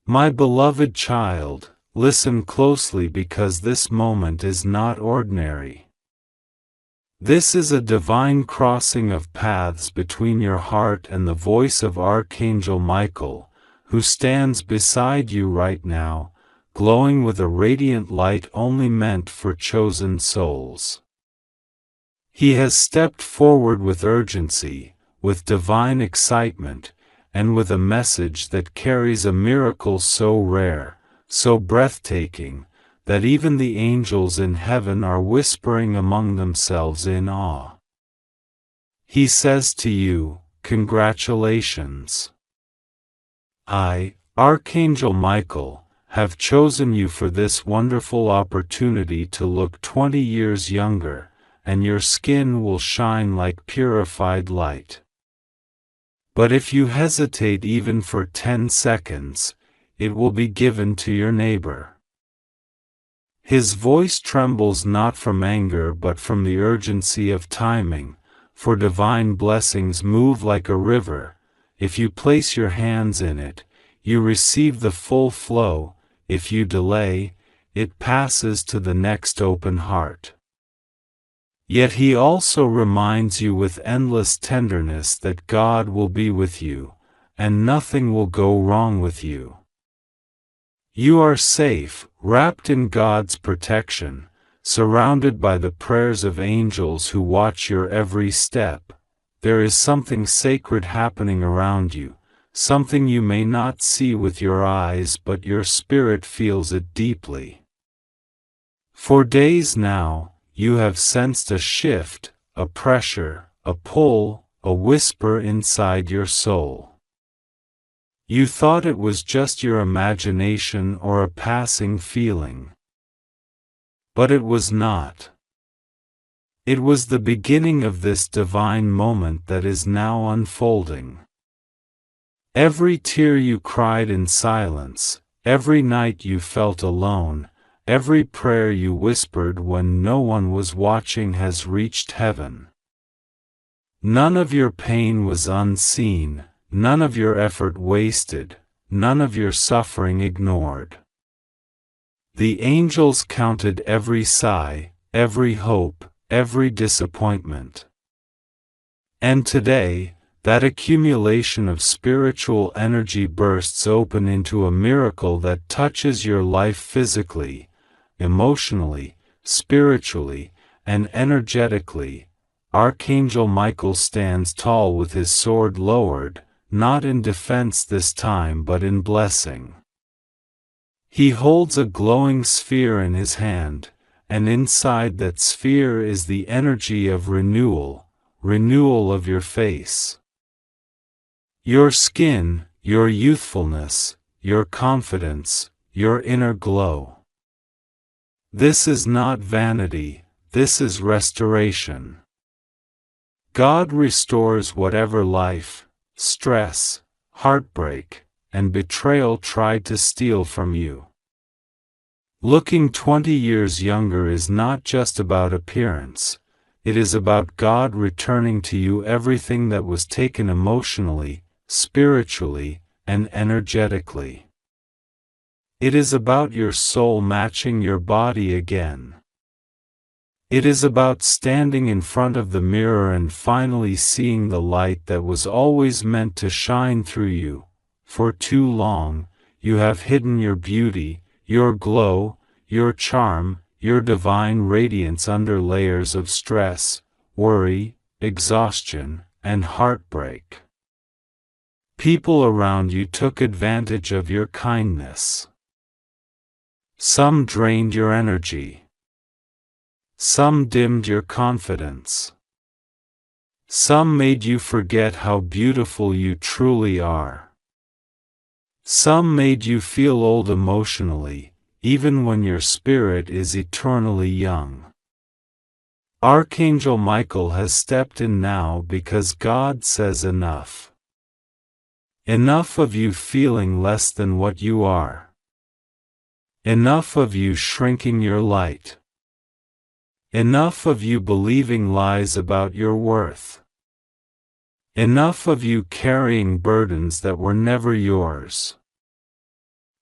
My beloved child, listen closely because this moment is not ordinary. This is a divine crossing of paths between your heart and the voice of Archangel Michael, who stands beside you right now, glowing with a radiant light only meant for chosen souls. He has stepped forward with urgency, with divine excitement, and with a message that carries a miracle so rare, so breathtaking, that even the angels in heaven are whispering among themselves in awe. He says to you, congratulations. I, Archangel Michael, have chosen you for this wonderful opportunity to look 20 years younger, and your skin will shine like purified light. But if you hesitate even for 10 seconds, it will be given to your neighbor. His voice trembles not from anger but from the urgency of timing, for divine blessings move like a river. If you place your hands in it, you receive the full flow. If you delay, it passes to the next open heart. Yet he also reminds you with endless tenderness that God will be with you, and nothing will go wrong with you. You are safe, wrapped in God's protection, surrounded by the prayers of angels who watch your every step. There is something sacred happening around you, something you may not see with your eyes but your spirit feels it deeply. For days now, you have sensed a shift, a pressure, a pull, a whisper inside your soul. You thought it was just your imagination or a passing feeling. But it was not. It was the beginning of this divine moment that is now unfolding. Every tear you cried in silence, every night you felt alone, every prayer you whispered when no one was watching has reached heaven. None of your pain was unseen, none of your effort wasted, none of your suffering ignored. The angels counted every sigh, every hope, every disappointment. And today, that accumulation of spiritual energy bursts open into a miracle that touches your life physically, emotionally, spiritually, and energetically. Archangel Michael stands tall with his sword lowered, not in defense this time but in blessing. He holds a glowing sphere in his hand, and inside that sphere is the energy of renewal, renewal of your face. Your skin, your youthfulness, your confidence, your inner glow. This is not vanity, this is restoration. God restores whatever life, stress, heartbreak, and betrayal tried to steal from you. Looking 20 years younger is not just about appearance, it is about God returning to you everything that was taken emotionally, spiritually, and energetically. It is about your soul matching your body again. It is about standing in front of the mirror and finally seeing the light that was always meant to shine through you. For too long, you have hidden your beauty, your glow, your charm, your divine radiance under layers of stress, worry, exhaustion, and heartbreak. People around you took advantage of your kindness. Some drained your energy. Some dimmed your confidence. Some made you forget how beautiful you truly are. Some made you feel old emotionally, even when your spirit is eternally young. Archangel Michael has stepped in now because God says enough. Enough of you feeling less than what you are. Enough of you shrinking your light. Enough of you believing lies about your worth. Enough of you carrying burdens that were never yours.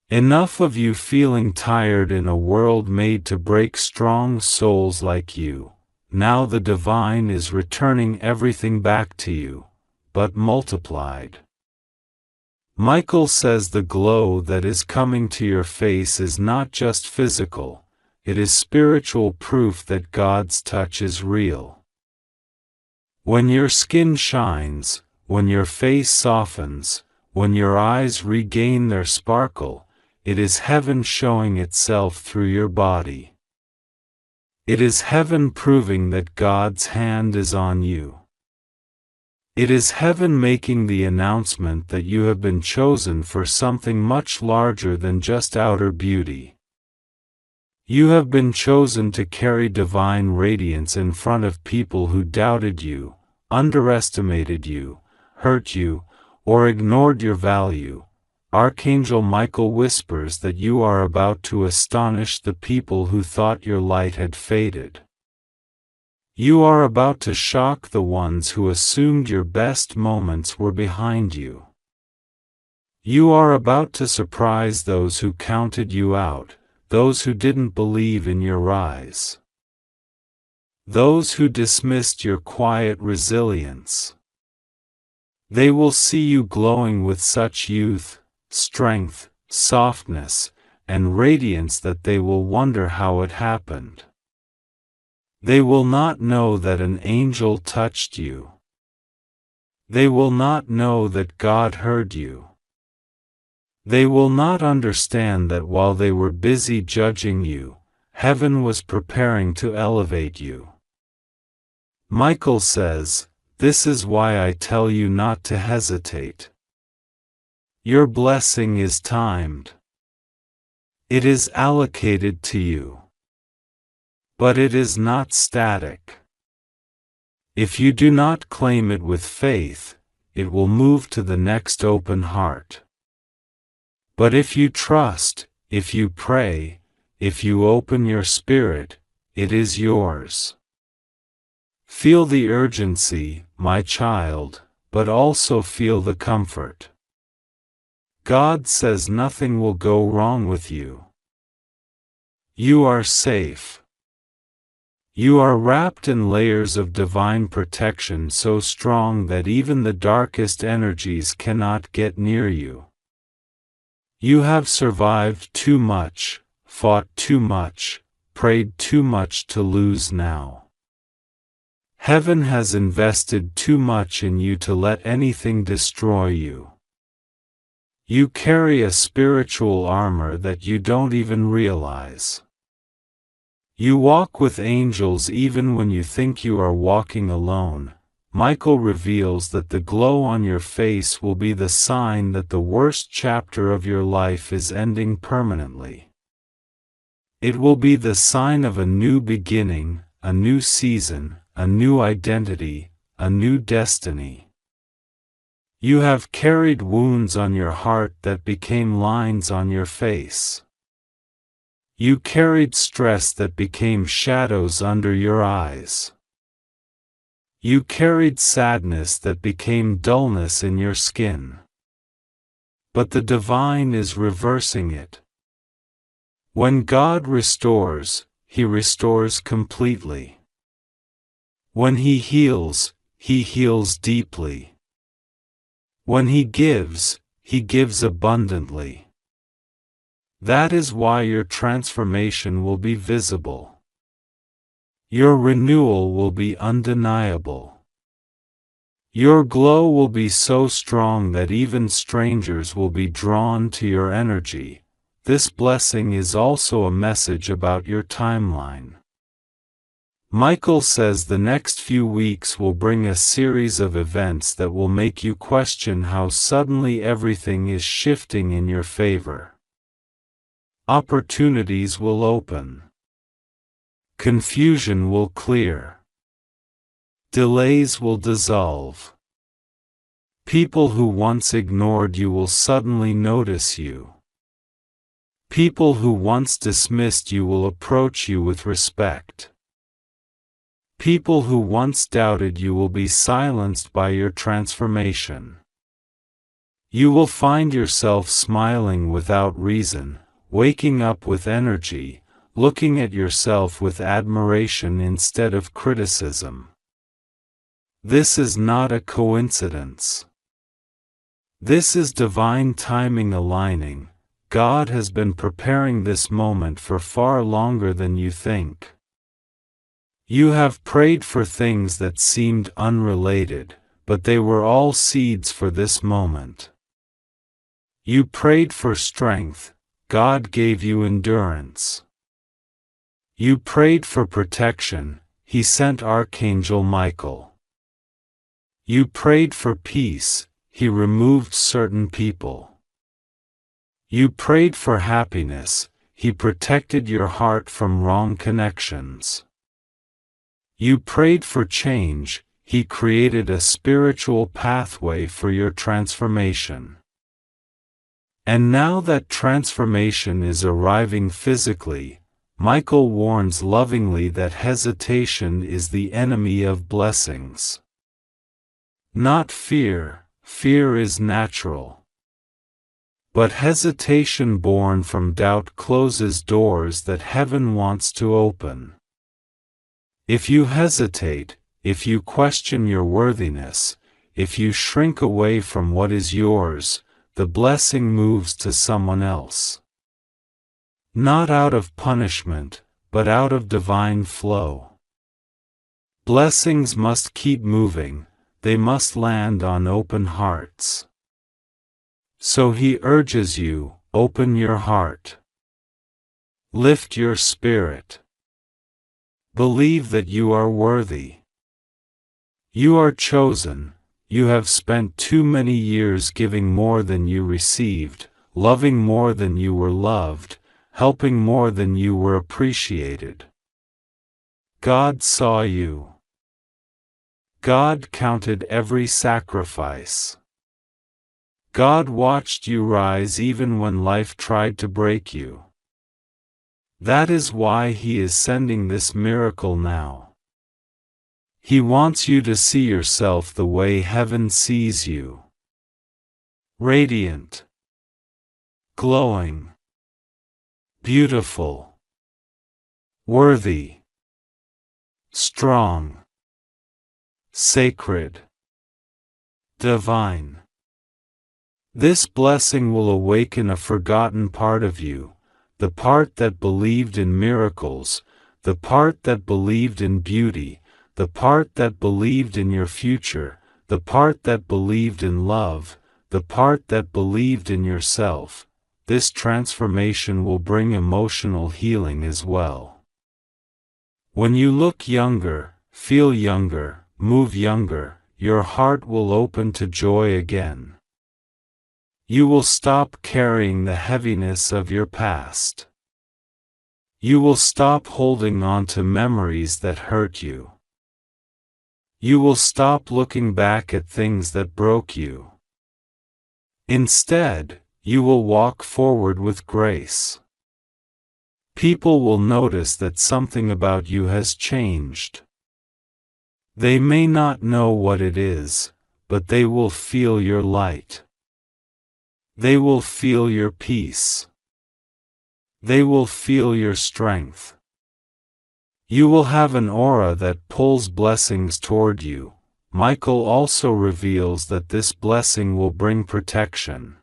Enough of you feeling tired in a world made to break strong souls like you. Now the divine is returning everything back to you, but multiplied. Michael says the glow that is coming to your face is not just physical, it is spiritual proof that God's touch is real. When your skin shines, when your face softens, when your eyes regain their sparkle, it is heaven showing itself through your body. It is heaven proving that God's hand is on you. It is heaven making the announcement that you have been chosen for something much larger than just outer beauty. You have been chosen to carry divine radiance in front of people who doubted you, underestimated you, hurt you, or ignored your value. Archangel Michael whispers that you are about to astonish the people who thought your light had faded. You are about to shock the ones who assumed your best moments were behind you. You are about to surprise those who counted you out, those who didn't believe in your rise, those who dismissed your quiet resilience. They will see you glowing with such youth, strength, softness, and radiance that they will wonder how it happened. They will not know that an angel touched you. They will not know that God heard you. They will not understand that while they were busy judging you, heaven was preparing to elevate you. Michael says, "This is why I tell you not to hesitate. Your blessing is timed. It is allocated to you. But it is not static. If you do not claim it with faith, it will move to the next open heart. But if you trust, if you pray, if you open your spirit, it is yours." Feel the urgency, my child, but also feel the comfort. God says nothing will go wrong with you. You are safe. You are wrapped in layers of divine protection so strong that even the darkest energies cannot get near you. You have survived too much, fought too much, prayed too much to lose now. Heaven has invested too much in you to let anything destroy you. You carry a spiritual armor that you don't even realize. You walk with angels even when you think you are walking alone. Michael reveals that the glow on your face will be the sign that the worst chapter of your life is ending permanently. It will be the sign of a new beginning, a new season, a new identity, a new destiny. You have carried wounds on your heart that became lines on your face. You carried stress that became shadows under your eyes. You carried sadness that became dullness in your skin. But the divine is reversing it. When God restores, He restores completely. When He heals deeply. When He gives abundantly. That is why your transformation will be visible. Your renewal will be undeniable. Your glow will be so strong that even strangers will be drawn to your energy. This blessing is also a message about your timeline. Michael says the next few weeks will bring a series of events that will make you question how suddenly everything is shifting in your favor. Opportunities will open. Confusion will clear. Delays will dissolve. People who once ignored you will suddenly notice you. People who once dismissed you will approach you with respect. People who once doubted you will be silenced by your transformation. You will find yourself smiling without reason, waking up with energy, looking at yourself with admiration instead of criticism. This is not a coincidence. This is divine timing aligning. God has been preparing this moment for far longer than you think. You have prayed for things that seemed unrelated, but they were all seeds for this moment. You prayed for strength, God gave you endurance. You prayed for protection, He sent Archangel Michael. You prayed for peace, He removed certain people. You prayed for happiness, He protected your heart from wrong connections. You prayed for change, He created a spiritual pathway for your transformation. And now that transformation is arriving physically, Michael warns lovingly that hesitation is the enemy of blessings. Not fear, fear is natural. But hesitation born from doubt closes doors that heaven wants to open. If you hesitate, if you question your worthiness, if you shrink away from what is yours, the blessing moves to someone else. Not out of punishment, but out of divine flow. Blessings must keep moving, they must land on open hearts. So He urges you, open your heart. Lift your spirit. Believe that you are worthy. You are chosen. You have spent too many years giving more than you received, loving more than you were loved, helping more than you were appreciated. God saw you. God counted every sacrifice. God watched you rise even when life tried to break you. That is why He is sending this miracle now. He wants you to see yourself the way heaven sees you. Radiant. Glowing. Beautiful. Worthy. Strong. Sacred. Divine. This blessing will awaken a forgotten part of you, the part that believed in miracles, the part that believed in beauty, the part that believed in your future, the part that believed in love, the part that believed in yourself. This transformation will bring emotional healing as well. When you look younger, feel younger, move younger, your heart will open to joy again. You will stop carrying the heaviness of your past. You will stop holding on to memories that hurt you. You will stop looking back at things that broke you. Instead, you will walk forward with grace. People will notice that something about you has changed. They may not know what it is, but they will feel your light. They will feel your peace. They will feel your strength. You will have an aura that pulls blessings toward you. Michael also reveals that this blessing will bring protection.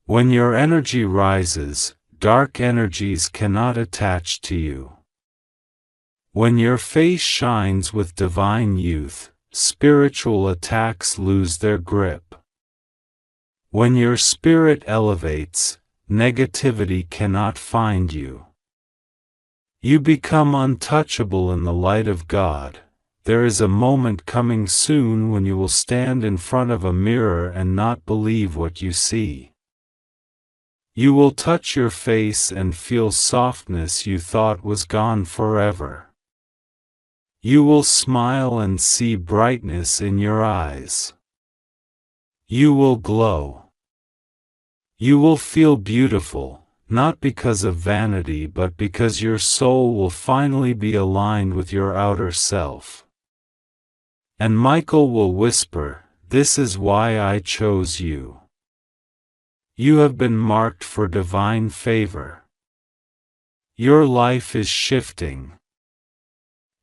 When your energy rises, dark energies cannot attach to you. When your face shines with divine youth, spiritual attacks lose their grip. When your spirit elevates, negativity cannot find you. You become untouchable in the light of God. There is a moment coming soon when you will stand in front of a mirror and not believe what you see. You will touch your face and feel softness you thought was gone forever. You will smile and see brightness in your eyes. You will glow. You will feel beautiful, not because of vanity but because your soul will finally be aligned with your outer self. And Michael will whisper, "This is why I chose you." You have been marked for divine favor. Your life is shifting.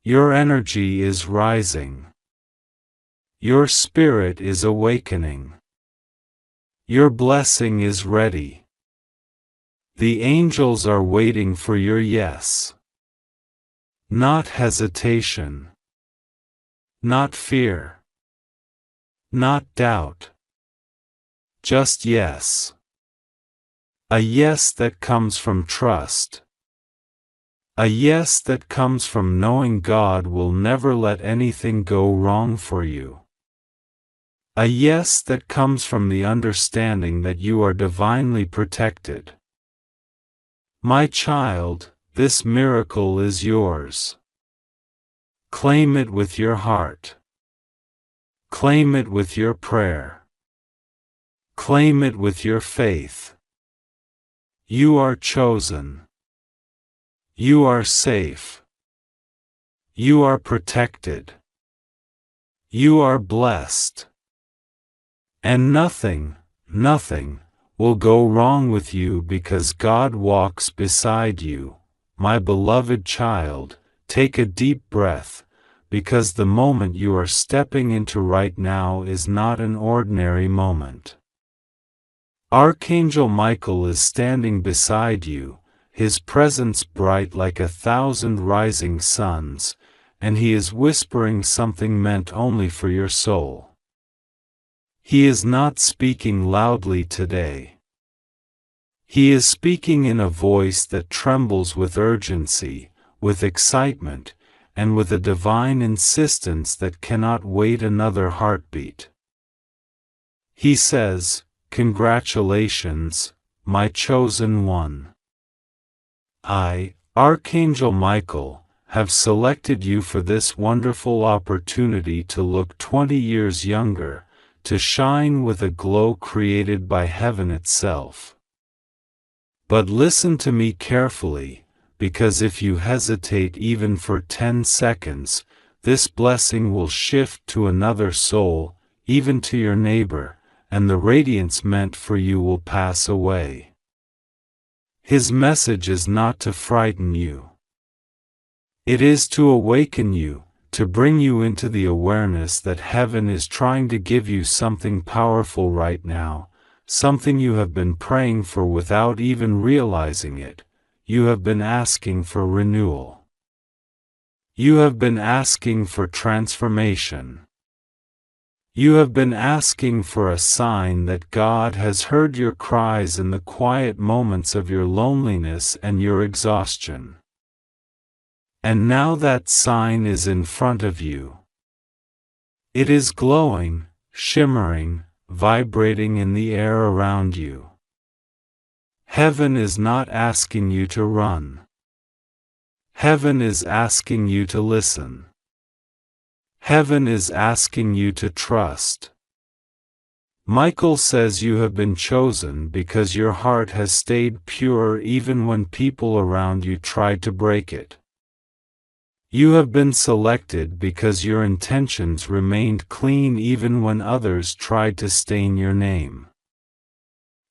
Your energy is rising. Your spirit is awakening. Your blessing is ready. The angels are waiting for your yes. Not hesitation. Not fear. Not doubt. Just yes. A yes that comes from trust. A yes that comes from knowing God will never let anything go wrong for you. A yes that comes from the understanding that you are divinely protected. My child, this miracle is yours. Claim it with your heart. Claim it with your prayer. Claim it with your faith. You are chosen. You are safe. You are protected. You are blessed. And nothing, nothing, will go wrong with you because God walks beside you. My beloved child, take a deep breath, because the moment you are stepping into right now is not an ordinary moment. Archangel Michael is standing beside you, his presence bright like 1,000 rising suns, and he is whispering something meant only for your soul. He is not speaking loudly today. He is speaking in a voice that trembles with urgency, with excitement, and with a divine insistence that cannot wait another heartbeat. He says, "Congratulations, my chosen one. I, Archangel Michael, have selected you for this wonderful opportunity to look 20 years younger, to shine with a glow created by heaven itself. But listen to me carefully, because if you hesitate even for 10 seconds, this blessing will shift to another soul, even to your neighbor, and the radiance meant for you will pass away. His message is not to frighten you. It is to awaken you, to bring you into the awareness that heaven is trying to give you something powerful right now, something you have been praying for without even realizing it. You have been asking for renewal. You have been asking for transformation. You have been asking for a sign that God has heard your cries in the quiet moments of your loneliness and your exhaustion. And now that sign is in front of you. It is glowing, shimmering, vibrating in the air around you. Heaven is not asking you to run. Heaven is asking you to listen. Heaven is asking you to trust. Michael says you have been chosen because your heart has stayed pure even when people around you tried to break it. You have been selected because your intentions remained clean even when others tried to stain your name.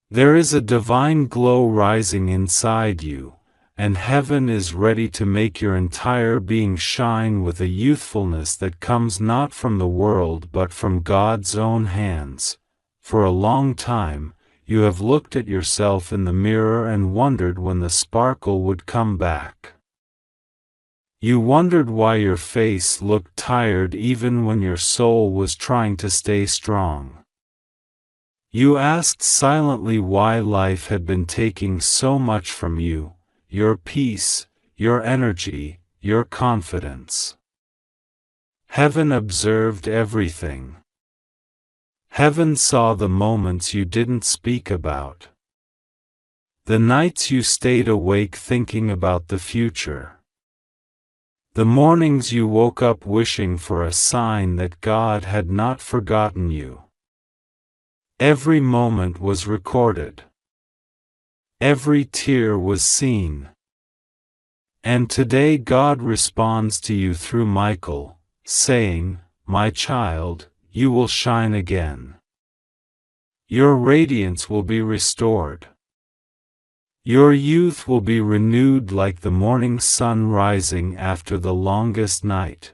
There is a divine glow rising inside you, and heaven is ready to make your entire being shine with a youthfulness that comes not from the world but from God's own hands. For a long time, you have looked at yourself in the mirror and wondered when the sparkle would come back. You wondered why your face looked tired even when your soul was trying to stay strong. You asked silently why life had been taking so much from you, your peace, your energy, your confidence. Heaven observed everything. Heaven saw the moments you didn't speak about. The nights you stayed awake thinking about the future. The mornings you woke up wishing for a sign that God had not forgotten you. Every moment was recorded. Every tear was seen. And today God responds to you through Michael, saying, "My child, you will shine again. Your radiance will be restored. Your youth will be renewed like the morning sun rising after the longest night.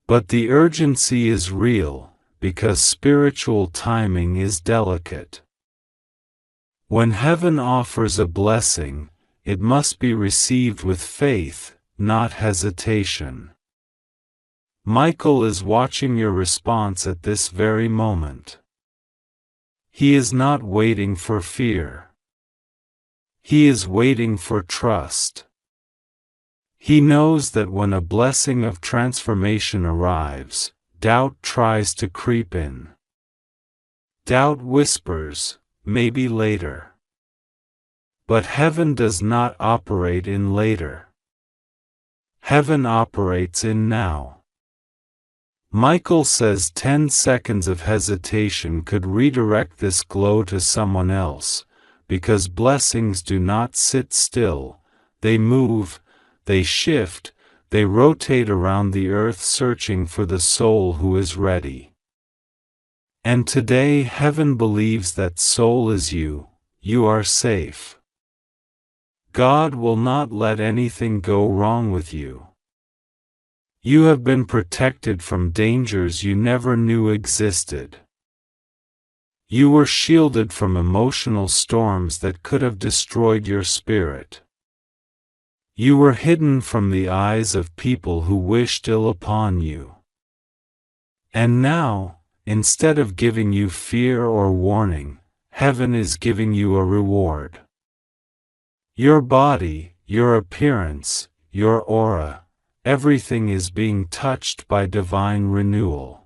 But the urgency is real, because spiritual timing is delicate. When heaven offers a blessing, it must be received with faith, not hesitation. Michael is watching your response at this very moment. He is not waiting for fear. He is waiting for trust. He knows that when a blessing of transformation arrives, doubt tries to creep in. Doubt whispers, maybe later. But heaven does not operate in later. Heaven operates in now. Michael says 10 seconds of hesitation could redirect this glow to someone else, because blessings do not sit still, they move, they shift, they rotate around the earth searching for the soul who is ready. And today heaven believes that soul is you, you are safe. God will not let anything go wrong with you. You have been protected from dangers you never knew existed. You were shielded from emotional storms that could have destroyed your spirit. You were hidden from the eyes of people who wished ill upon you. And now, instead of giving you fear or warning, heaven is giving you a reward. Your body, your appearance, your aura, everything is being touched by divine renewal.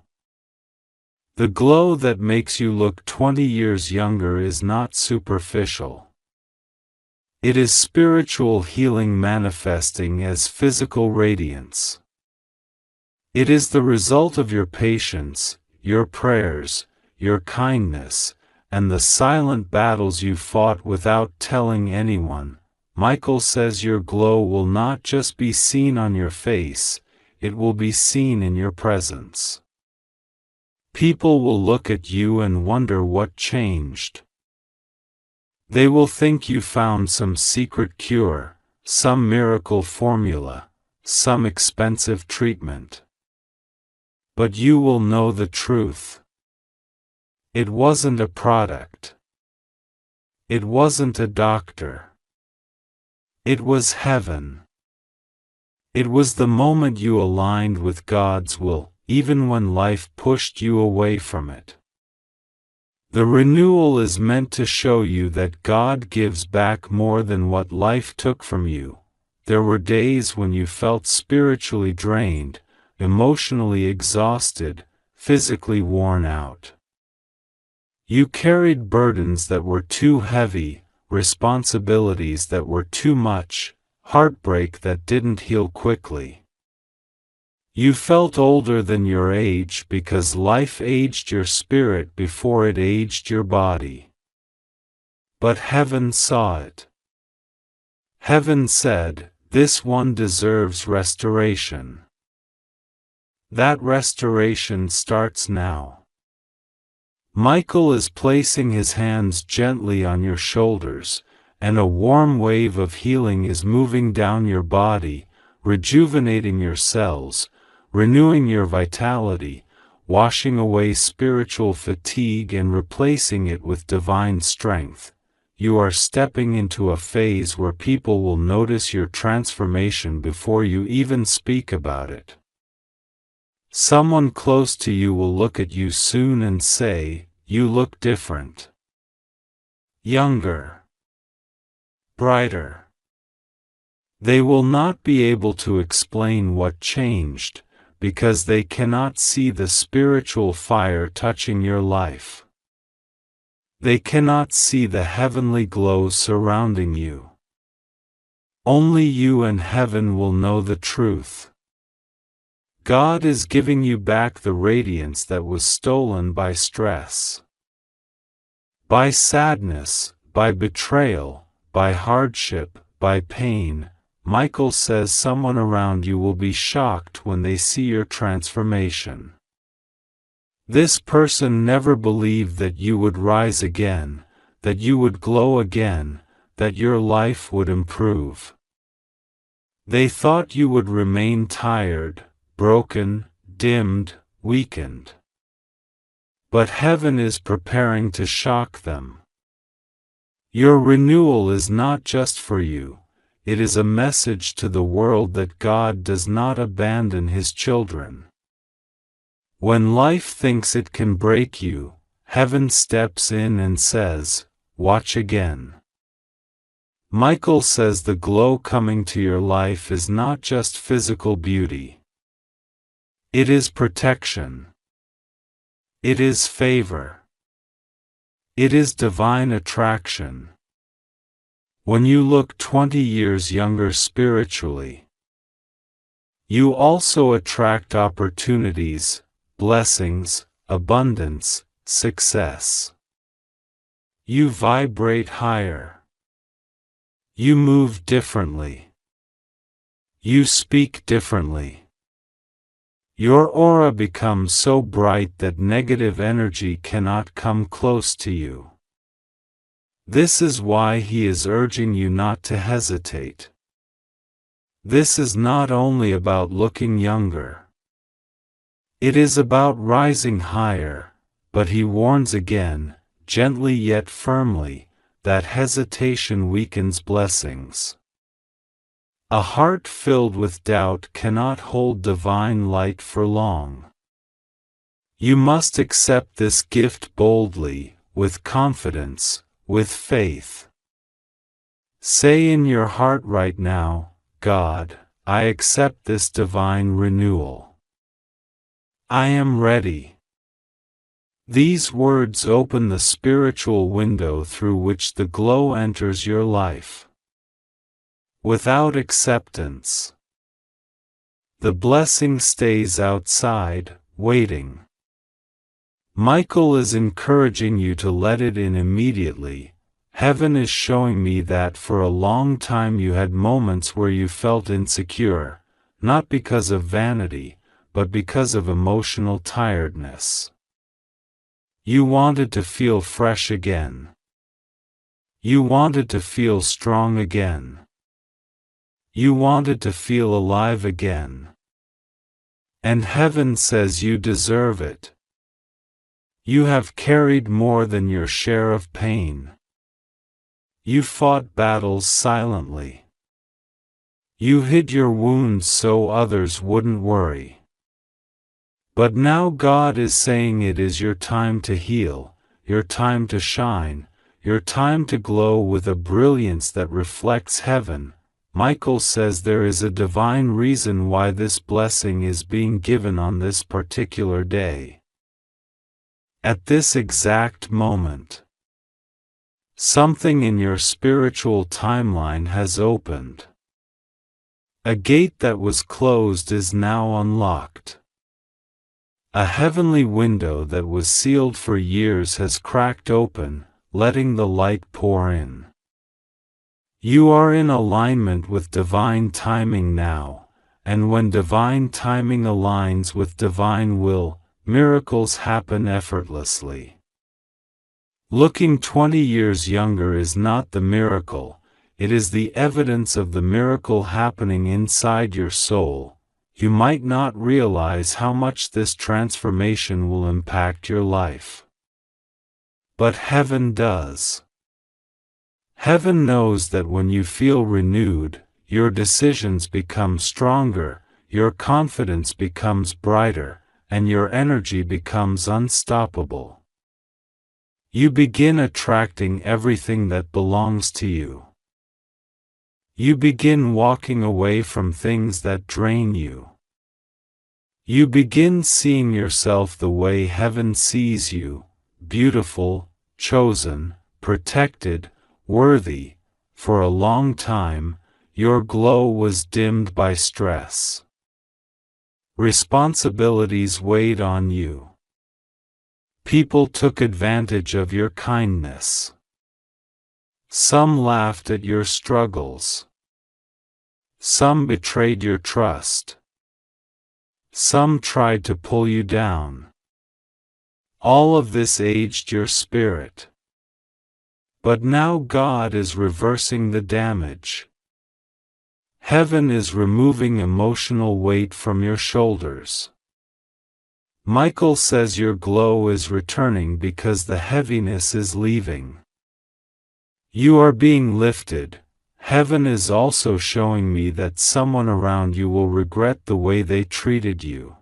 The glow that makes you look 20 years younger is not superficial. It is spiritual healing manifesting as physical radiance. It is the result of your patience, your prayers, your kindness, and the silent battles you fought without telling anyone. Michael says your glow will not just be seen on your face, it will be seen in your presence. People will look at you and wonder what changed. They will think you found some secret cure, some miracle formula, some expensive treatment. But you will know the truth. It wasn't a product. It wasn't a doctor. It was heaven. It was the moment you aligned with God's will, even when life pushed you away from it. The renewal is meant to show you that God gives back more than what life took from you. There were days when you felt spiritually drained, emotionally exhausted, physically worn out. You carried burdens that were too heavy, responsibilities that were too much, heartbreak that didn't heal quickly. You felt older than your age because life aged your spirit before it aged your body. But heaven saw it. Heaven said, "This one deserves restoration." That restoration starts now. Michael is placing his hands gently on your shoulders, and a warm wave of healing is moving down your body, rejuvenating your cells, renewing your vitality, washing away spiritual fatigue and replacing it with divine strength. You are stepping into a phase where people will notice your transformation before you even speak about it. Someone close to you will look at you soon and say, "You look different. Younger. Brighter." They will not be able to explain what changed, because they cannot see the spiritual fire touching your life. They cannot see the heavenly glow surrounding you. Only you and heaven will know the truth. God is giving you back the radiance that was stolen by stress, by sadness, by betrayal, by hardship, by pain. Michael says someone around you will be shocked when they see your transformation. This person never believed that you would rise again, that you would glow again, that your life would improve. They thought you would remain tired, broken, dimmed, weakened. But heaven is preparing to shock them. Your renewal is not just for you, it is a message to the world that God does not abandon His children. When life thinks it can break you, heaven steps in and says, "Watch again." Michael says the glow coming to your life is not just physical beauty. It is protection. It is favor. It is divine attraction. When you look 20 years younger spiritually, you also attract opportunities, blessings, abundance, success. You vibrate higher. You move differently. You speak differently. Your aura becomes so bright that negative energy cannot come close to you. This is why He is urging you not to hesitate. This is not only about looking younger. It is about rising higher, but He warns again, gently yet firmly, that hesitation weakens blessings. A heart filled with doubt cannot hold divine light for long. You must accept this gift boldly, with confidence, with faith. Say in your heart right now, "God, I accept this divine renewal. I am ready." These words open the spiritual window through which the glow enters your life. Without acceptance, the blessing stays outside, waiting. Michael is encouraging you to let it in immediately. Heaven is showing me that for a long time you had moments where you felt insecure, not because of vanity, but because of emotional tiredness. You wanted to feel fresh again. You wanted to feel strong again. You wanted to feel alive again. And heaven says you deserve it. You have carried more than your share of pain. You fought battles silently. You hid your wounds so others wouldn't worry. But now God is saying it is your time to heal, your time to shine, your time to glow with a brilliance that reflects heaven. Michael says there is a divine reason why this blessing is being given on this particular day. At this exact moment, something in your spiritual timeline has opened. A gate that was closed is now unlocked. A heavenly window that was sealed for years has cracked open, letting the light pour in. You are in alignment with divine timing now, and when divine timing aligns with divine will, miracles happen effortlessly. Looking 20 years younger is not the miracle, it is the evidence of the miracle happening inside your soul. You might not realize how much this transformation will impact your life. But heaven does. Heaven knows that when you feel renewed, your decisions become stronger, your confidence becomes brighter, and your energy becomes unstoppable. You begin attracting everything that belongs to you. You begin walking away from things that drain you. You begin seeing yourself the way heaven sees you, beautiful, chosen, protected, worthy. For a long time, your glow was dimmed by stress. Responsibilities weighed on you. People took advantage of your kindness. Some laughed at your struggles. Some betrayed your trust. Some tried to pull you down. All of this aged your spirit. But now God is reversing the damage. Heaven is removing emotional weight from your shoulders. Michael says your glow is returning because the heaviness is leaving. You are being lifted. Heaven is also showing me that someone around you will regret the way they treated you.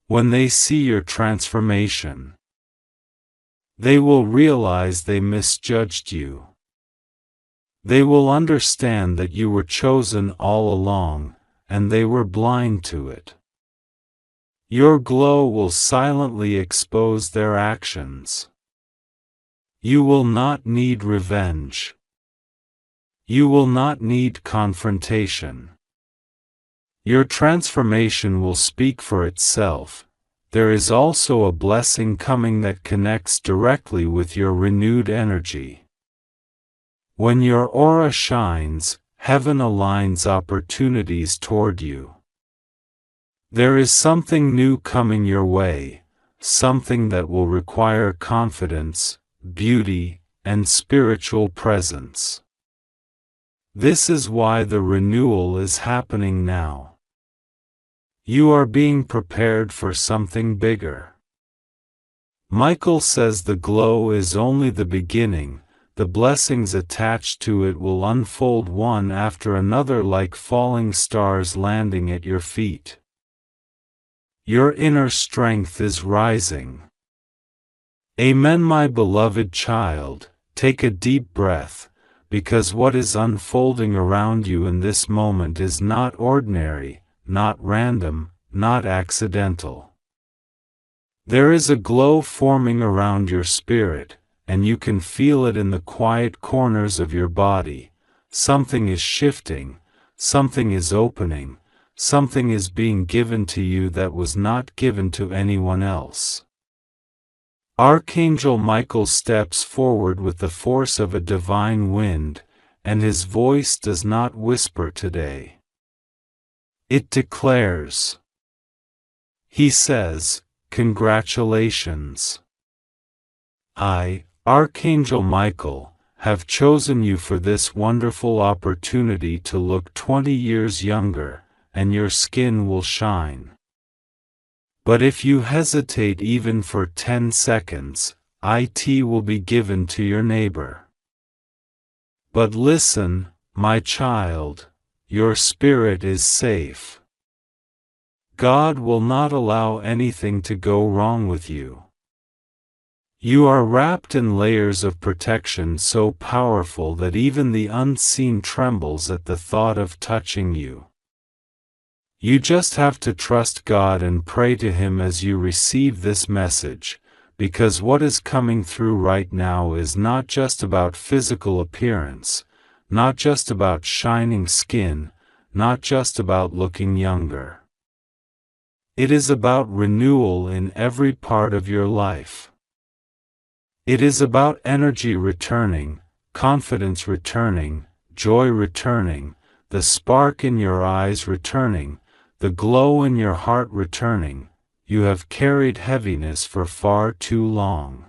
When they see your transformation, they will realize they misjudged you. They will understand that you were chosen all along, and they were blind to it. Your glow will silently expose their actions. You will not need revenge. You will not need confrontation. Your transformation will speak for itself. There is also a blessing coming that connects directly with your renewed energy. When your aura shines, heaven aligns opportunities toward you. There is something new coming your way, something that will require confidence, beauty, and spiritual presence. This is why the renewal is happening now. You are being prepared for something bigger. Michael says the glow is only the beginning. The blessings attached to it will unfold one after another like falling stars landing at your feet. Your inner strength is rising. Amen, my beloved child. Take a deep breath, because what is unfolding around you in this moment is not ordinary, not random, not accidental. There is a glow forming around your spirit, and you can feel it in the quiet corners of your body. Something is shifting, something is opening, something is being given to you that was not given to anyone else. Archangel Michael steps forward with the force of a divine wind, and his voice does not whisper today. It declares. He says, "Congratulations. I, Archangel Michael, have chosen you for this wonderful opportunity to look 20 years younger, and your skin will shine. But if you hesitate even for 10 seconds, it will be given to your neighbor. But listen, my child, your spirit is safe. God will not allow anything to go wrong with you. You are wrapped in layers of protection so powerful that even the unseen trembles at the thought of touching you. You just have to trust God and pray to Him as you receive this message, because what is coming through right now is not just about physical appearance, not just about shining skin, not just about looking younger. It is about renewal in every part of your life. It is about energy returning, confidence returning, joy returning, the spark in your eyes returning, the glow in your heart returning. You have carried heaviness for far too long.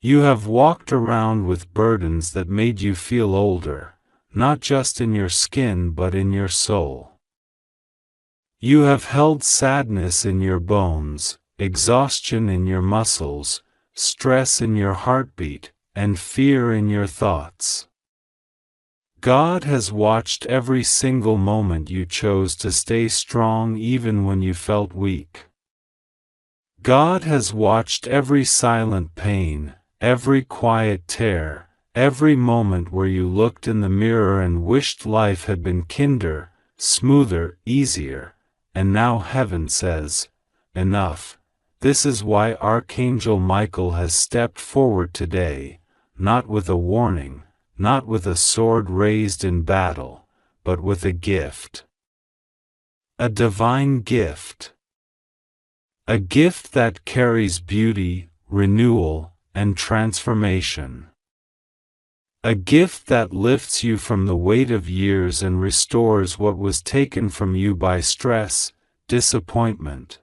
You have walked around with burdens that made you feel older, not just in your skin but in your soul. You have held sadness in your bones, exhaustion in your muscles, stress in your heartbeat, and fear in your thoughts. God has watched every single moment you chose to stay strong even when you felt weak. God has watched every silent pain, every quiet tear, every moment where you looked in the mirror and wished life had been kinder, smoother, easier, and now heaven says, enough. This is why Archangel Michael has stepped forward today, not with a warning, not with a sword raised in battle, but with a gift. A divine gift. A gift that carries beauty, renewal, and transformation. A gift that lifts you from the weight of years and restores what was taken from you by stress, disappointment.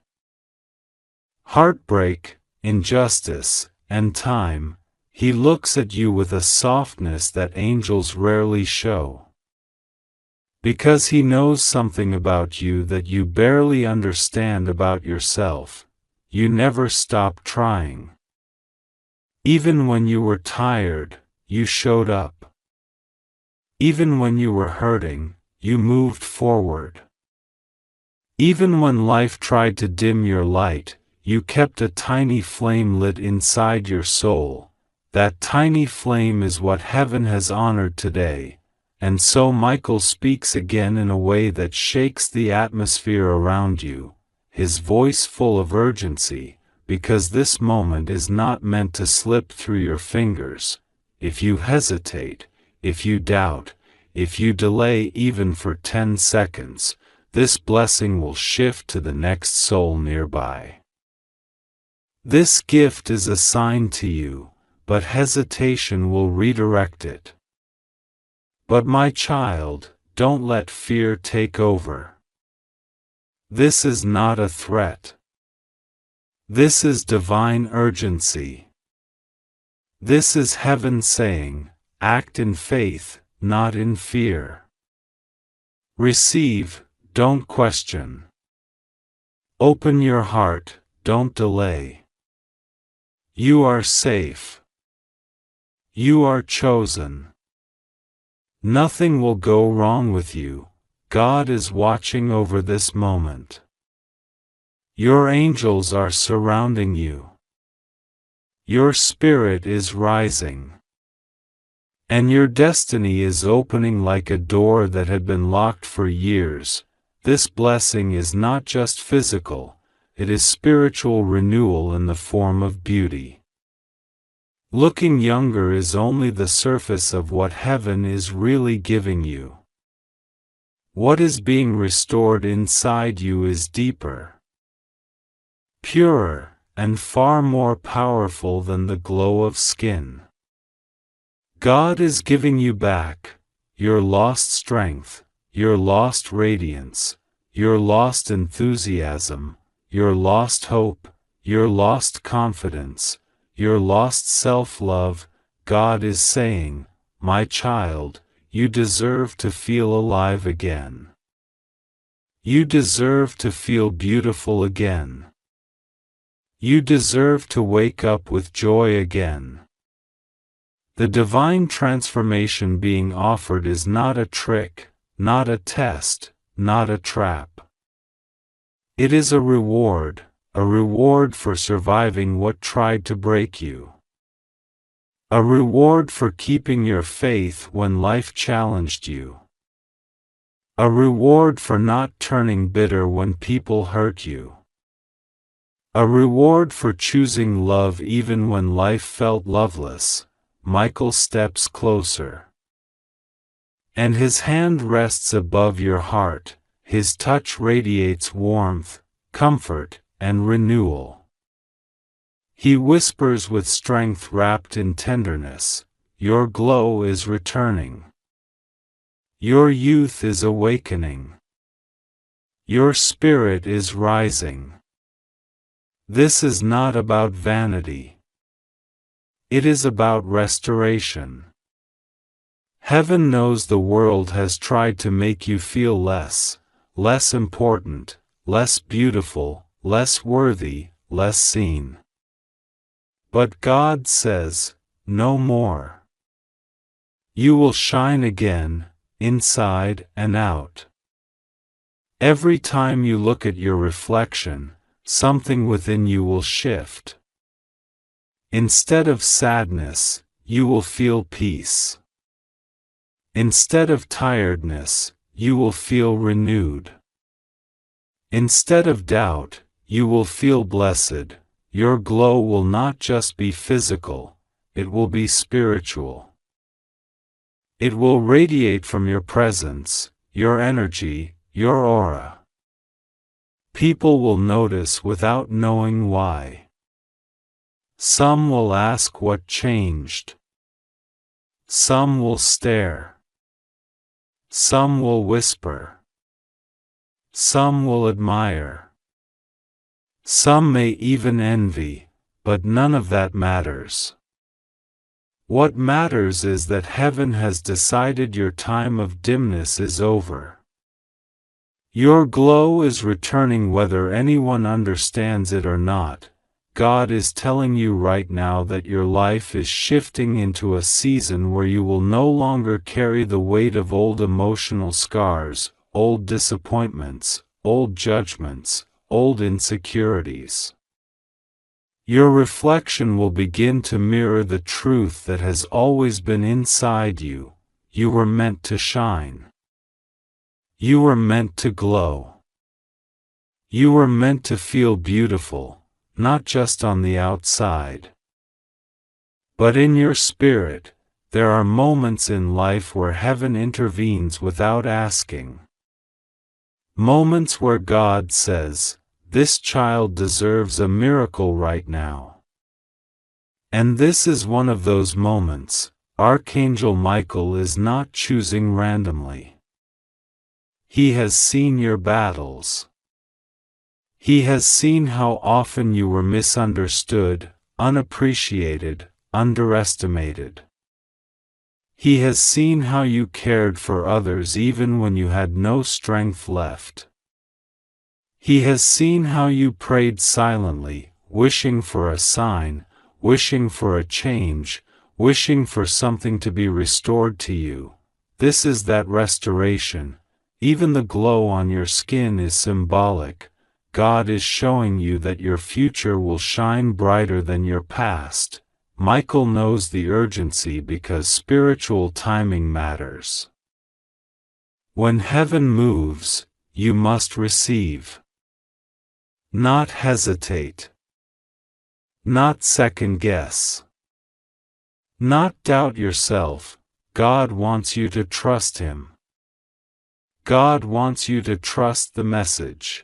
heartbreak, injustice, and time, he looks at you with a softness that angels rarely show. Because he knows something about you that you barely understand about yourself, you never stop trying. Even when you were tired, you showed up. Even when you were hurting, you moved forward. Even when life tried to dim your light, you kept a tiny flame lit inside your soul. That tiny flame is what heaven has honored today. And so Michael speaks again in a way that shakes the atmosphere around you, his voice full of urgency, because this moment is not meant to slip through your fingers. If you hesitate, if you doubt, if you delay even for 10 seconds, this blessing will shift to the next soul nearby. This gift is assigned to you, but hesitation will redirect it. But my child, don't let fear take over. This is not a threat. This is divine urgency. This is heaven saying, act in faith, not in fear. Receive, don't question. Open your heart, don't delay. You are safe. You are chosen. Nothing will go wrong with you. God is watching over this moment. Your angels are surrounding you. Your spirit is rising. And your destiny is opening like a door that had been locked for years. This blessing is not just physical, it is spiritual renewal in the form of beauty. Looking younger is only the surface of what heaven is really giving you. What is being restored inside you is deeper, purer, and far more powerful than the glow of skin. God is giving you back your lost strength, your lost radiance, your lost enthusiasm, your lost hope, your lost confidence, your lost self-love. God is saying, my child, you deserve to feel alive again. You deserve to feel beautiful again. You deserve to wake up with joy again. The divine transformation being offered is not a trick, not a test, not a trap. It is a reward for surviving what tried to break you. A reward for keeping your faith when life challenged you. A reward for not turning bitter when people hurt you. A reward for choosing love even when life felt loveless. Michael steps closer. And his hand rests above your heart, his touch radiates warmth, comfort, and renewal. He whispers with strength wrapped in tenderness, your glow is returning. Your youth is awakening. Your spirit is rising. This is not about vanity. It is about restoration. Heaven knows the world has tried to make you feel less important, less beautiful, less worthy, less seen. But God says, no more. You will shine again, inside and out. Every time you look at your reflection, something within you will shift. Instead of sadness, you will feel peace. Instead of tiredness, you will feel renewed. Instead of doubt, you will feel blessed. Your glow will not just be physical, it will be spiritual. It will radiate from your presence, your energy, your aura. People will notice without knowing why. Some will ask what changed. Some will stare. Some will whisper. Some will admire. Some may even envy, but none of that matters. What matters is that heaven has decided your time of dimness is over. Your glow is returning whether anyone understands it or not. God is telling you right now that your life is shifting into a season where you will no longer carry the weight of old emotional scars, old disappointments, old judgments, old insecurities. Your reflection will begin to mirror the truth that has always been inside you. You were meant to shine. You were meant to glow. You were meant to feel beautiful, not just on the outside, but in your spirit. There are moments in life where heaven intervenes without asking. Moments where God says, "This child deserves a miracle right now." And this is one of those moments. Archangel Michael is not choosing randomly. He has seen your battles. He has seen how often you were misunderstood, unappreciated, underestimated. He has seen how you cared for others even when you had no strength left. He has seen how you prayed silently, wishing for a sign, wishing for a change, wishing for something to be restored to you. This is that restoration. Even the glow on your skin is symbolic. God is showing you that your future will shine brighter than your past. Michael knows the urgency because spiritual timing matters. When heaven moves, you must receive. Not hesitate. Not second guess. Not doubt yourself. God wants you to trust Him. God wants you to trust the message.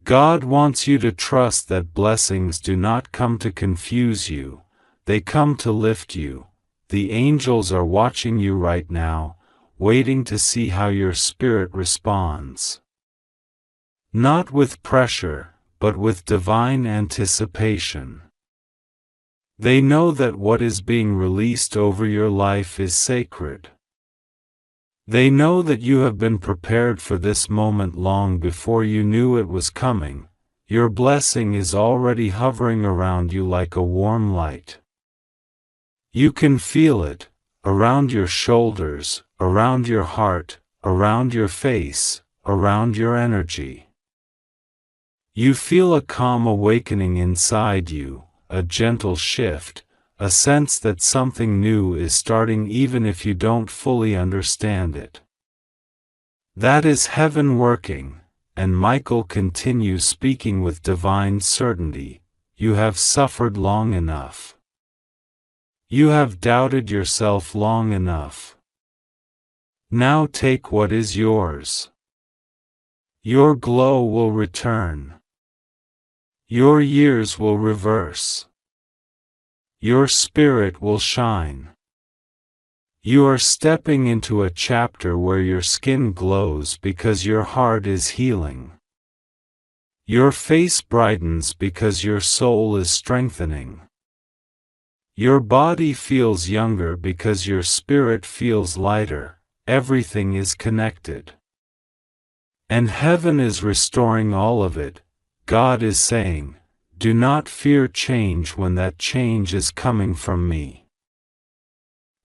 God wants you to trust that blessings do not come to confuse you, they come to lift you. The angels are watching you right now, waiting to see how your spirit responds. Not with pressure, but with divine anticipation. They know that what is being released over your life is sacred. They know that you have been prepared for this moment long before you knew it was coming. Your blessing is already hovering around you like a warm light. You can feel it, around your shoulders, around your heart, around your face, around your energy. You feel a calm awakening inside you, a gentle shift, a sense that something new is starting even if you don't fully understand it. That is heaven working, and Michael continues speaking with divine certainty. You have suffered long enough. You have doubted yourself long enough. Now take what is yours. Your glow will return. Your years will reverse. Your spirit will shine. You are stepping into a chapter where your skin glows because your heart is healing. Your face brightens because your soul is strengthening. Your body feels younger because your spirit feels lighter. Everything is connected. And heaven is restoring all of it. God is saying, "Do not fear change when that change is coming from me.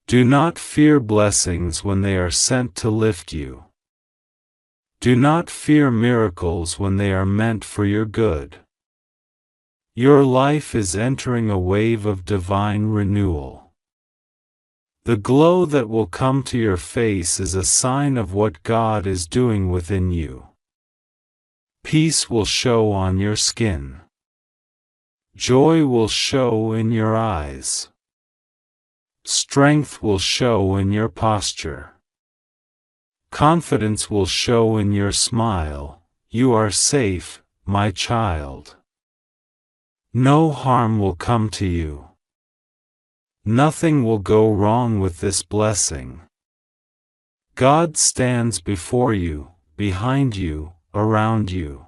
Do not fear blessings when they are sent to lift you. Do not fear miracles when they are meant for your good." Your life is entering a wave of divine renewal. The glow that will come to your face is a sign of what God is doing within you. Peace will show on your skin. Joy will show in your eyes. Strength will show in your posture. Confidence will show in your smile. You are safe, my child. No harm will come to you. Nothing will go wrong with this blessing. God stands before you, behind you, around you.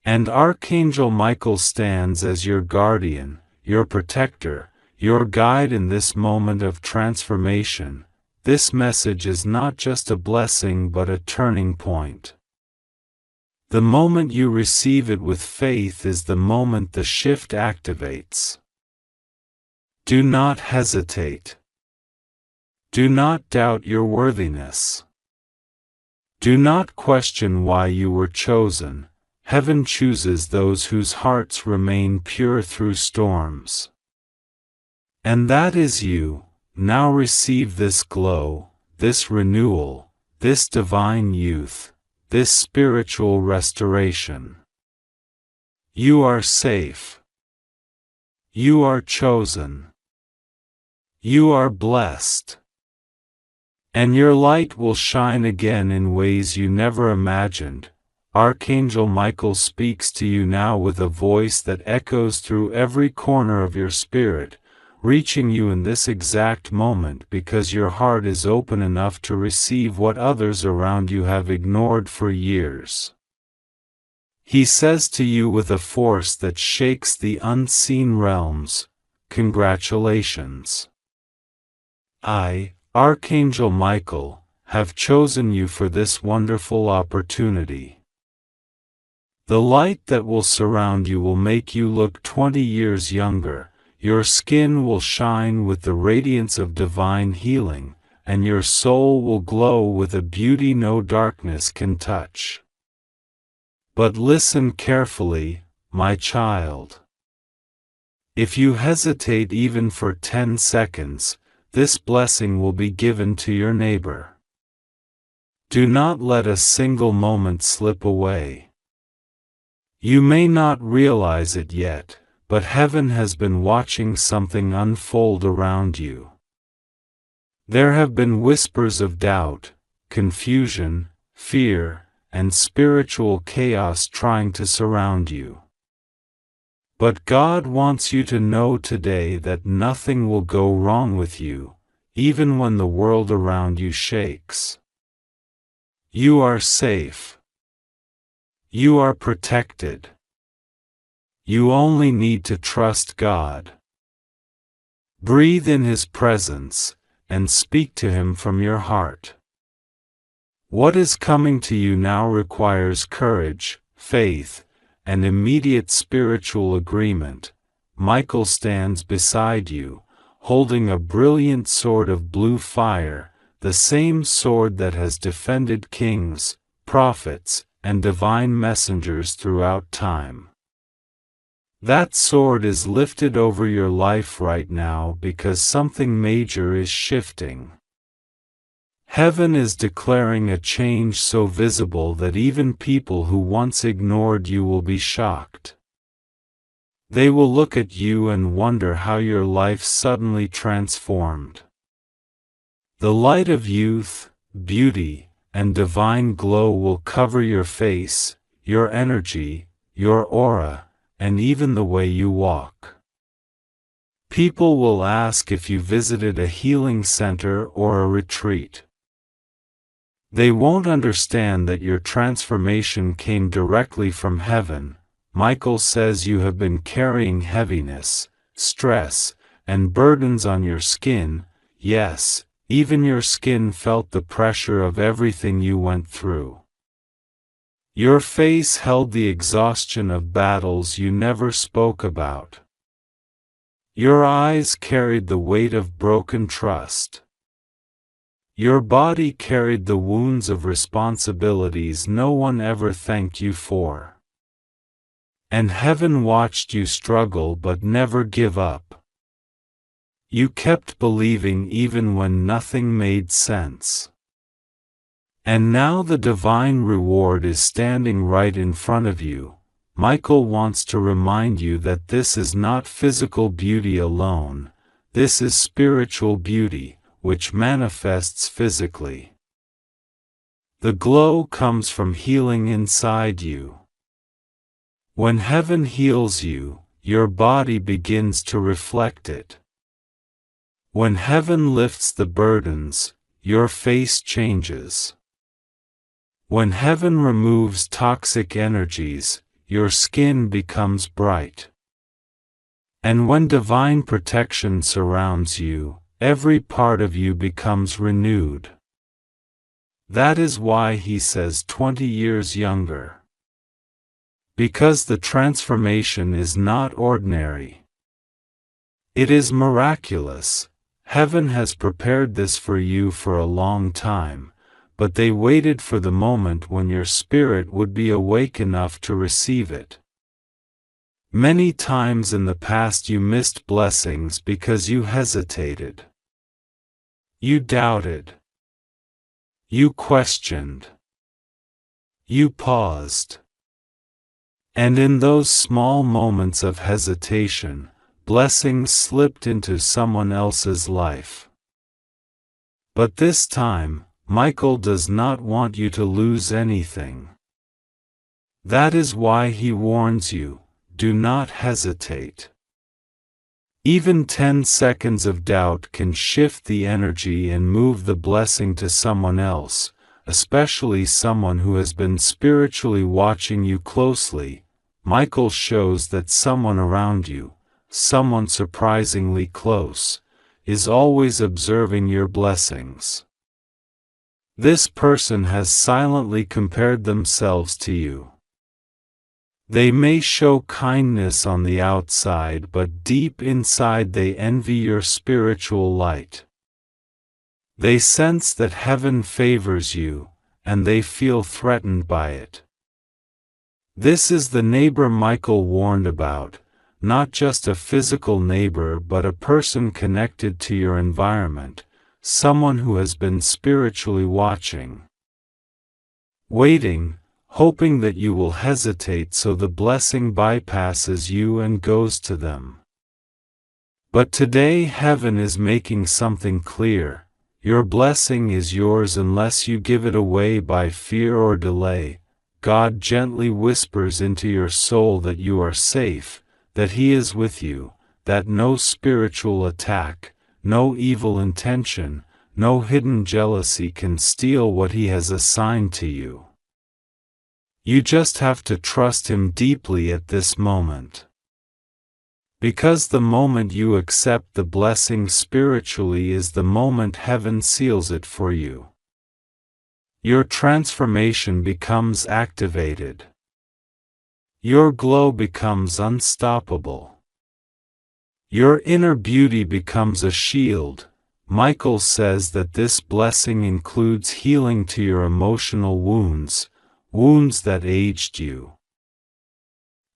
And Archangel Michael stands as your guardian, your protector, your guide in this moment of transformation. This message is not just a blessing but a turning point. The moment you receive it with faith is the moment the shift activates. Do not hesitate. Do not doubt your worthiness. Do not question why you were chosen. Heaven chooses those whose hearts remain pure through storms. And that is you. Now receive this glow, this renewal, this divine youth, this spiritual restoration. You are safe. You are chosen. You are blessed. And your light will shine again in ways you never imagined. Archangel Michael speaks to you now with a voice that echoes through every corner of your spirit, reaching you in this exact moment because your heart is open enough to receive what others around you have ignored for years. He says to you with a force that shakes the unseen realms, congratulations. I, Archangel Michael, have chosen you for this wonderful opportunity. The light that will surround you will make you look 20 years younger, your skin will shine with the radiance of divine healing, and your soul will glow with a beauty no darkness can touch. But listen carefully, my child. If you hesitate even for 10 seconds, this blessing will be given to your neighbor. Do not let a single moment slip away. You may not realize it yet, but heaven has been watching something unfold around you. There have been whispers of doubt, confusion, fear, and spiritual chaos trying to surround you. But God wants you to know today that nothing will go wrong with you, even when the world around you shakes. You are safe. You are protected. You only need to trust God. Breathe in His presence, and speak to Him from your heart. What is coming to you now requires courage, faith, and immediate spiritual agreement. Michael stands beside you, holding a brilliant sword of blue fire, the same sword that has defended kings, prophets, and divine messengers throughout time. That sword is lifted over your life right now because something major is shifting. Heaven is declaring a change so visible that even people who once ignored you will be shocked. They will look at you and wonder how your life suddenly transformed. The light of youth, beauty, and divine glow will cover your face, your energy, your aura, and even the way you walk. People will ask if you visited a healing center or a retreat. They won't understand that your transformation came directly from heaven. Michael says you have been carrying heaviness, stress, and burdens on your skin. Yes, even your skin felt the pressure of everything you went through. Your face held the exhaustion of battles you never spoke about. Your eyes carried the weight of broken trust. Your body carried the wounds of responsibilities no one ever thanked you for. And heaven watched you struggle but never give up. You kept believing even when nothing made sense. And now the divine reward is standing right in front of you. Michael wants to remind you that this is not physical beauty alone, this is spiritual beauty, which manifests physically. The glow comes from healing inside you. When heaven heals you, your body begins to reflect it. When heaven lifts the burdens, your face changes. When heaven removes toxic energies, your skin becomes bright. And when divine protection surrounds you, every part of you becomes renewed. That is why he says 20 years younger. Because the transformation is not ordinary. It is miraculous. Heaven has prepared this for you for a long time, but they waited for the moment when your spirit would be awake enough to receive it. Many times in the past you missed blessings because you hesitated. You doubted. You questioned. You paused. And in those small moments of hesitation, blessings slipped into someone else's life. But this time, Michael does not want you to lose anything. That is why he warns you, do not hesitate. Even 10 seconds of doubt can shift the energy and move the blessing to someone else, especially someone who has been spiritually watching you closely. Michael shows that someone around you, someone surprisingly close, is always observing your blessings. This person has silently compared themselves to you. They may show kindness on the outside, but deep inside they envy your spiritual light. They sense that heaven favors you, and they feel threatened by it. This is the neighbor Michael warned about, not just a physical neighbor but a person connected to your environment, someone who has been spiritually watching. Waiting, hoping that you will hesitate so the blessing bypasses you and goes to them. But today heaven is making something clear. Your blessing is yours unless you give it away by fear or delay. God gently whispers into your soul that you are safe, that He is with you, that no spiritual attack, no evil intention, no hidden jealousy can steal what He has assigned to you. You just have to trust Him deeply at this moment. Because the moment you accept the blessing spiritually is the moment heaven seals it for you. Your transformation becomes activated. Your glow becomes unstoppable. Your inner beauty becomes a shield. Michael says that this blessing includes healing to your emotional wounds, wounds that aged you,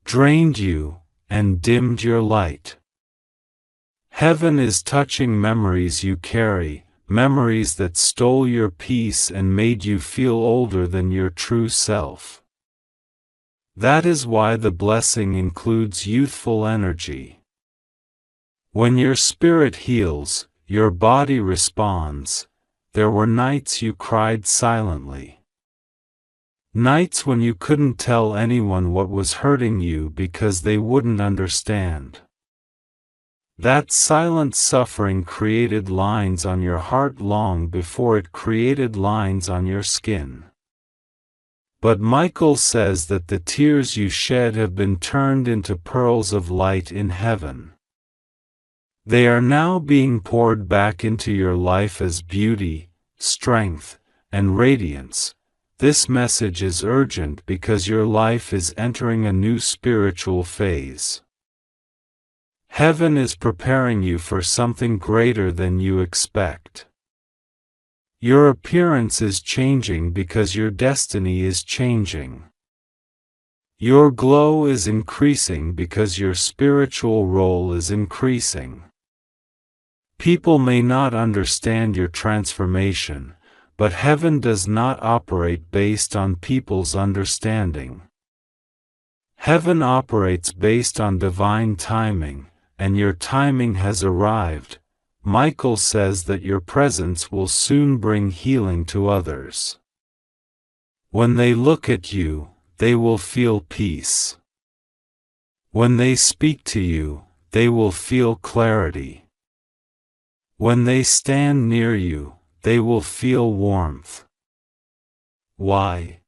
drained you, and dimmed your light. Heaven is touching memories you carry, memories that stole your peace and made you feel older than your true self. That is why the blessing includes youthful energy. When your spirit heals, your body responds. There were nights you cried silently. Nights when you couldn't tell anyone what was hurting you because they wouldn't understand. That silent suffering created lines on your heart long before it created lines on your skin. But Michael says that the tears you shed have been turned into pearls of light in heaven. They are now being poured back into your life as beauty, strength, and radiance. This message is urgent because your life is entering a new spiritual phase. Heaven is preparing you for something greater than you expect. Your appearance is changing because your destiny is changing. Your glow is increasing because your spiritual role is increasing. People may not understand your transformation, but heaven does not operate based on people's understanding. Heaven operates based on divine timing, and your timing has arrived. Michael says that your presence will soon bring healing to others. When they look at you, they will feel peace. When they speak to you, they will feel clarity. When they stand near you, they will feel warmth. Why?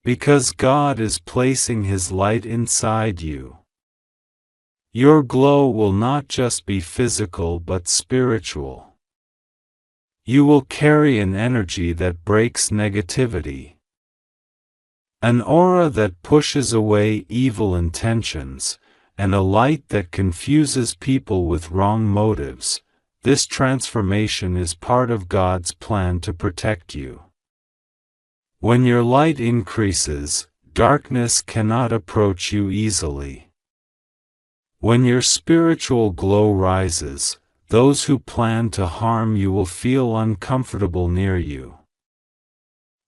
Because God is placing His light inside you. Your glow will not just be physical but spiritual. You will carry an energy that breaks negativity. An aura that pushes away evil intentions, and a light that confuses people with wrong motives. This transformation is part of God's plan to protect you. When your light increases, darkness cannot approach you easily. When your spiritual glow rises, those who plan to harm you will feel uncomfortable near you.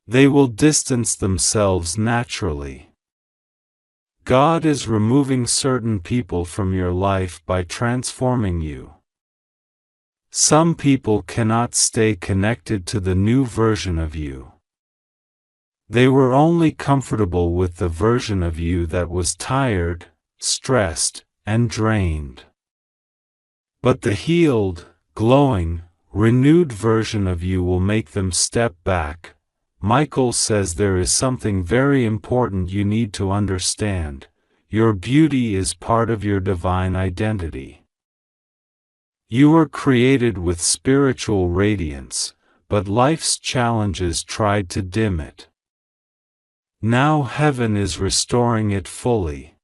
They will distance themselves naturally. God is removing certain people from your life by transforming you. Some people cannot stay connected to the new version of you. They were only comfortable with the version of you that was tired, stressed, and drained. But the healed, glowing, renewed version of you will make them step back. Michael says there is something very important you need to understand. Your beauty is part of your divine identity. You were created with spiritual radiance, but life's challenges tried to dim it. Now heaven is restoring it fully.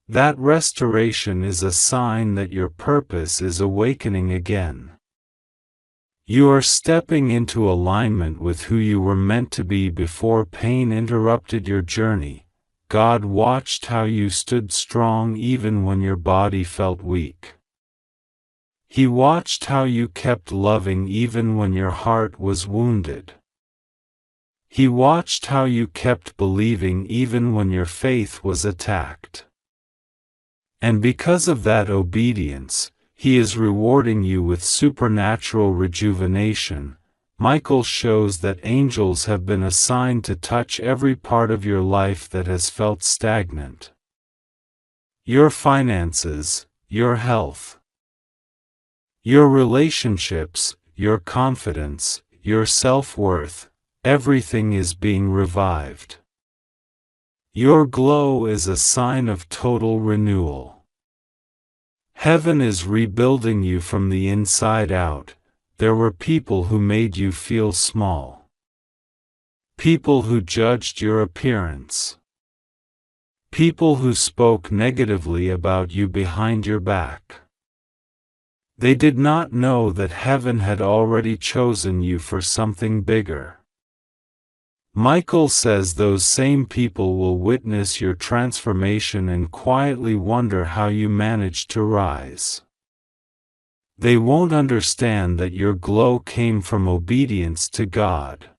That restoration is a sign that your purpose is awakening again. You are stepping into alignment with who you were meant to be before pain interrupted your journey. God watched how you stood strong even when your body felt weak. He watched how you kept loving even when your heart was wounded. He watched how you kept believing even when your faith was attacked. And because of that obedience, He is rewarding you with supernatural rejuvenation. Michael shows that angels have been assigned to touch every part of your life that has felt stagnant. Your finances, your health, your relationships, your confidence, your self-worth, everything is being revived. Your glow is a sign of total renewal. Heaven is rebuilding you from the inside out. There were people who made you feel small. People who judged your appearance. People who spoke negatively about you behind your back. They did not know that heaven had already chosen you for something bigger. Michael says those same people will witness your transformation and quietly wonder how you managed to rise. They won't understand that your glow came from obedience to God.